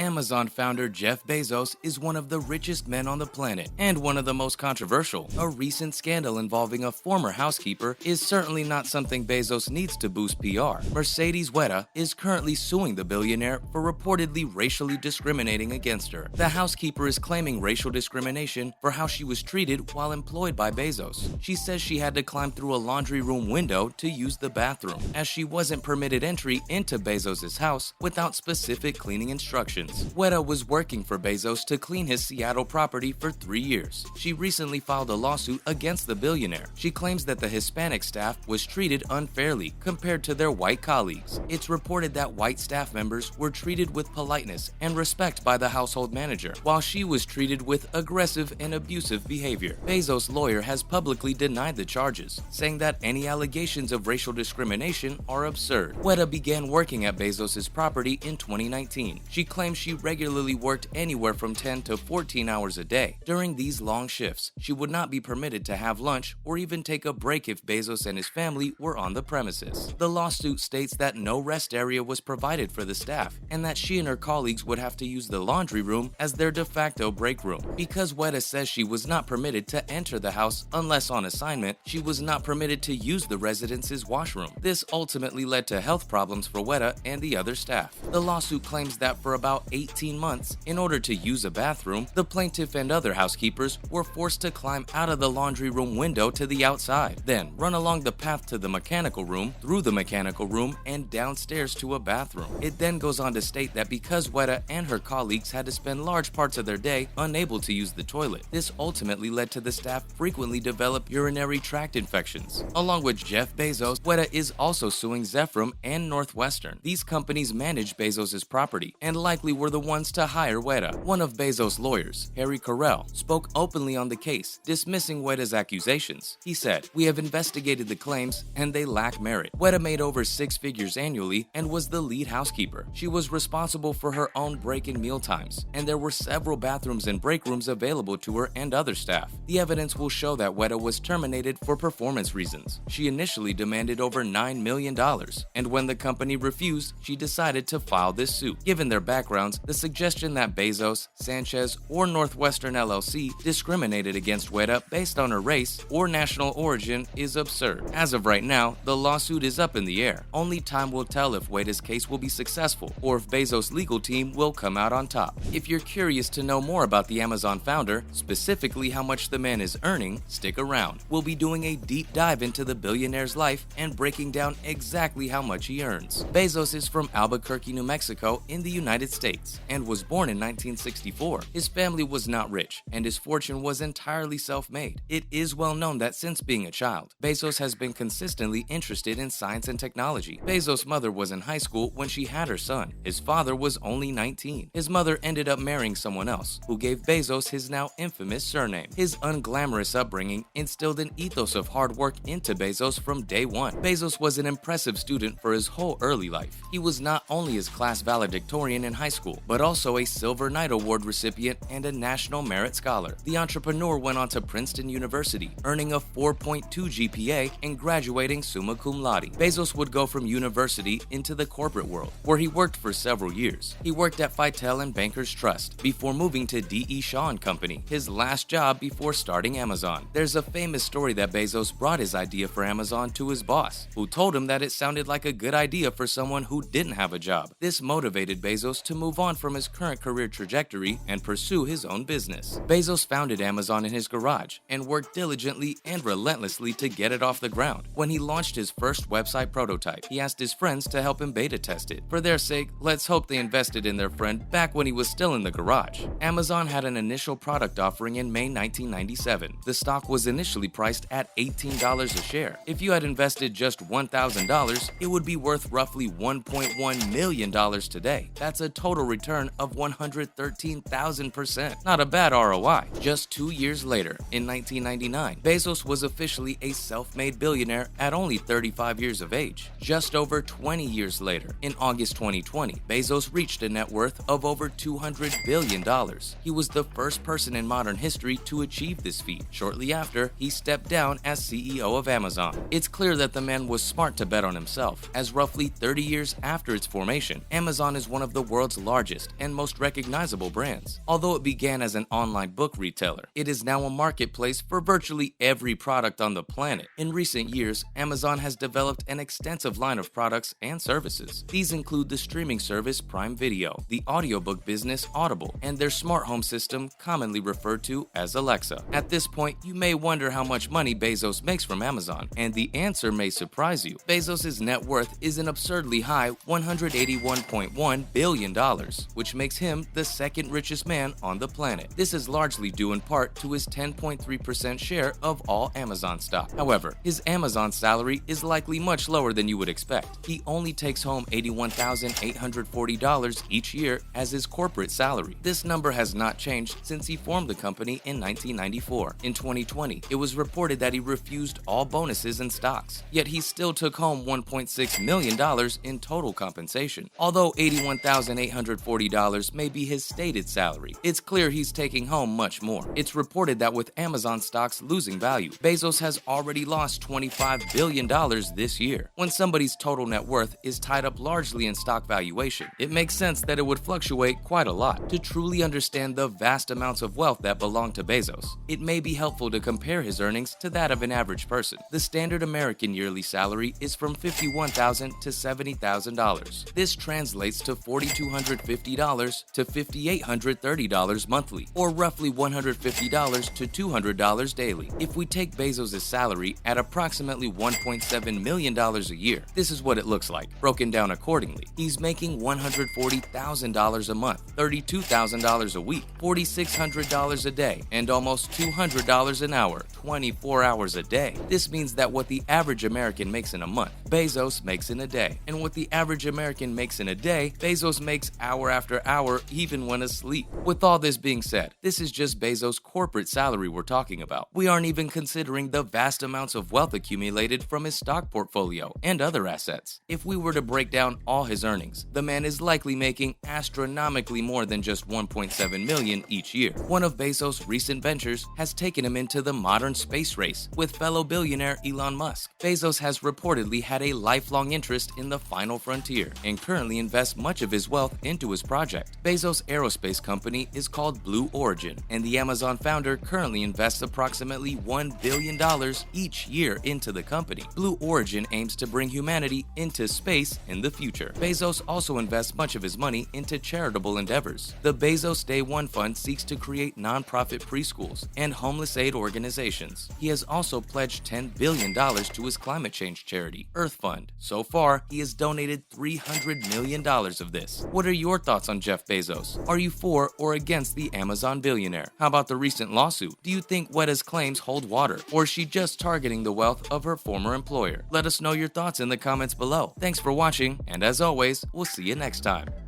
Amazon founder Jeff Bezos is one of the richest men on the planet and one of the most controversial. A recent scandal involving a former housekeeper is certainly not something Bezos needs to boost PR. Mercedes Wedaa is currently suing the billionaire for reportedly racially discriminating against her. The housekeeper is claiming racial discrimination for how she was treated while employed by Bezos. She says she had to climb through a laundry room window to use the bathroom, as she wasn't permitted entry into Bezos' house without specific cleaning instructions. Wedaa was working for Bezos to clean his Seattle property for 3 years. She recently filed a lawsuit against the billionaire. She claims that the Hispanic staff was treated unfairly compared to their white colleagues. It's reported that white staff members were treated with politeness and respect by the household manager, while she was treated with aggressive and abusive behavior. Bezos' lawyer has publicly denied the charges, saying that any allegations of racial discrimination are absurd. Wedaa began working at Bezos' property in 2019. She claims she regularly worked anywhere from 10 to 14 hours a day. During these long shifts, she would not be permitted to have lunch or even take a break if Bezos and his family were on the premises. The lawsuit states that no rest area was provided for the staff and that she and her colleagues would have to use the laundry room as their de facto break room. Because Wedaa says she was not permitted to enter the house unless on assignment, she was not permitted to use the residence's washroom. This ultimately led to health problems for Wedaa and the other staff. The lawsuit claims that for about 18 months, in order to use a bathroom, the plaintiff and other housekeepers were forced to climb out of the laundry room window to the outside, then run along the path to the mechanical room, through the mechanical room, and downstairs to a bathroom. It then goes on to state that because Wedaa and her colleagues had to spend large parts of their day unable to use the toilet, this ultimately led to the staff frequently develop urinary tract infections. Along with Jeff Bezos, Wedaa is also suing Zephram and Northwestern. These companies manage Bezos' property and likely were the ones to hire Wedaa. One of Bezos' lawyers, Harry Carell, spoke openly on the case, dismissing Wedaa's accusations. He said, "We have investigated the claims and they lack merit. Wedaa made over 6 figures annually and was the lead housekeeper. She was responsible for her own break and meal times, and there were several bathrooms and break rooms available to her and other staff. The evidence will show that Wedaa was terminated for performance reasons. She initially demanded over $9 million, and when the company refused, she decided to file this suit." Given their backgrounds, the suggestion that Bezos, Sanchez, or Northwestern LLC discriminated against Wedaa based on her race or national origin is absurd. As of right now, the lawsuit is up in the air. Only time will tell if Wedaa's case will be successful or if Bezos' legal team will come out on top. If you're curious to know more about the Amazon founder, specifically how much the man is earning, stick around. We'll be doing a deep dive into the billionaire's life and breaking down exactly how much he earns. Bezos is from Albuquerque, New Mexico in the United States and was born in 1964. His family was not rich and his fortune was entirely self-made. It is well known that since being a child, Bezos has been consistently interested in science and technology. Bezos' mother was in high school when she had her son. His father was only 19. His mother ended up marrying someone else, who gave Bezos his now infamous surname. His unglamorous upbringing instilled an ethos of hard work into Bezos from day one. Bezos was an impressive student for his whole early life. He was not only his class valedictorian in high school, but also a Silver Knight Award recipient and a National Merit Scholar. The entrepreneur went on to Princeton University, earning a 4.2 GPA and graduating summa cum laude. Bezos would go from university into the corporate world, where he worked for several years. He worked at Fitel and Bankers Trust before moving to D.E. Shaw & Company, his last job before starting Amazon. There's a famous story that Bezos brought his idea for Amazon to his boss, who told him that it sounded like a good idea for someone who didn't have a job. This motivated Bezos to move on from his current career trajectory and pursue his own business. Bezos founded Amazon in his garage and worked diligently and relentlessly to get it off the ground. When he launched his first website prototype, he asked his friends to help him beta test it. For their sake, let's hope they invested in their friend back when he was still in the garage. Amazon had an initial product offering in May 1997. The stock was initially priced at $18 a share. If you had invested just $1,000, it would be worth roughly $1.1 million today. That's a total return of 113,000%. Not a bad ROI. Just 2 years later, in 1999, Bezos was officially a self-made billionaire at only 35 years of age. Just over 20 years later, in August 2020, Bezos reached a net worth of over $200 billion. He was the first person in modern history to achieve this feat. Shortly after, he stepped down as CEO of Amazon. It's clear that the man was smart to bet on himself, as roughly 30 years after its formation, Amazon is one of the world's largest largest and most recognizable brands. Although it began as an online book retailer, it is now a marketplace for virtually every product on the planet. In recent years, Amazon has developed an extensive line of products and services. These include the streaming service Prime Video, the audiobook business Audible, and their smart home system commonly referred to as Alexa. At this point, you may wonder how much money Bezos makes from Amazon, and the answer may surprise you. Bezos' net worth is an absurdly high $181.1 billion, which makes him the second richest man on the planet. This is largely due in part to his 10.3% share of all Amazon stock. However, his Amazon salary is likely much lower than you would expect. He only takes home $81,840 each year as his corporate salary. This number has not changed since he formed the company in 1994. In 2020, it was reported that he refused all bonuses and stocks, yet he still took home $1.6 million in total compensation. Although $81,840 may be his stated salary, it's clear he's taking home much more. It's reported that with Amazon stocks losing value, Bezos has already lost $25 billion this year. When somebody's total net worth is tied up largely in stock valuation, it makes sense that it would fluctuate quite a lot. To truly understand the vast amounts of wealth that belong to Bezos, it may be helpful to compare his earnings to that of an average person. The standard American yearly salary is from $51,000 to $70,000. This translates to $4,250 to $5,830 monthly, or roughly $150 to $200 daily. If we take Bezos' salary at approximately $1.7 million a year, this is what it looks like, broken down accordingly. He's making $140,000 a month, $32,000 a week, $4,600 a day, and almost $200 an hour, 24 hours a day. This means that what the average American makes in a month, Bezos makes in a day. And what the average American makes in a day, Bezos makes hour after hour, even when asleep. With all this being said, this is just Bezos' corporate salary we're talking about. We aren't even considering the vast amounts of wealth accumulated from his stock portfolio and other assets. If we were to break down all his earnings, the man is likely making astronomically more than just $1.7 million each year. One of Bezos' recent ventures has taken him into the modern space race with fellow billionaire Elon Musk. Bezos has reportedly had a lifelong interest in the final frontier and currently invests much of his wealth into his project. Bezos' aerospace company is called Blue Origin, and the Amazon founder currently invests approximately $1 billion each year into the company. Blue Origin aims to bring humanity into space in the future. Bezos also invests much of his money into charitable endeavors. The Bezos Day One Fund seeks to create nonprofit preschools and homeless aid organizations. He has also pledged $10 billion to his climate change charity, Earth Fund. So far, he has donated $300 million of this. What are your thoughts on Jeff Bezos? Are you for or against the Amazon billionaire? How about the recent lawsuit? Do you think Weda's claims hold water, or is she just targeting the wealth of her former employer? Let us know your thoughts in the comments below. Thanks for watching, and as always, we'll see you next time.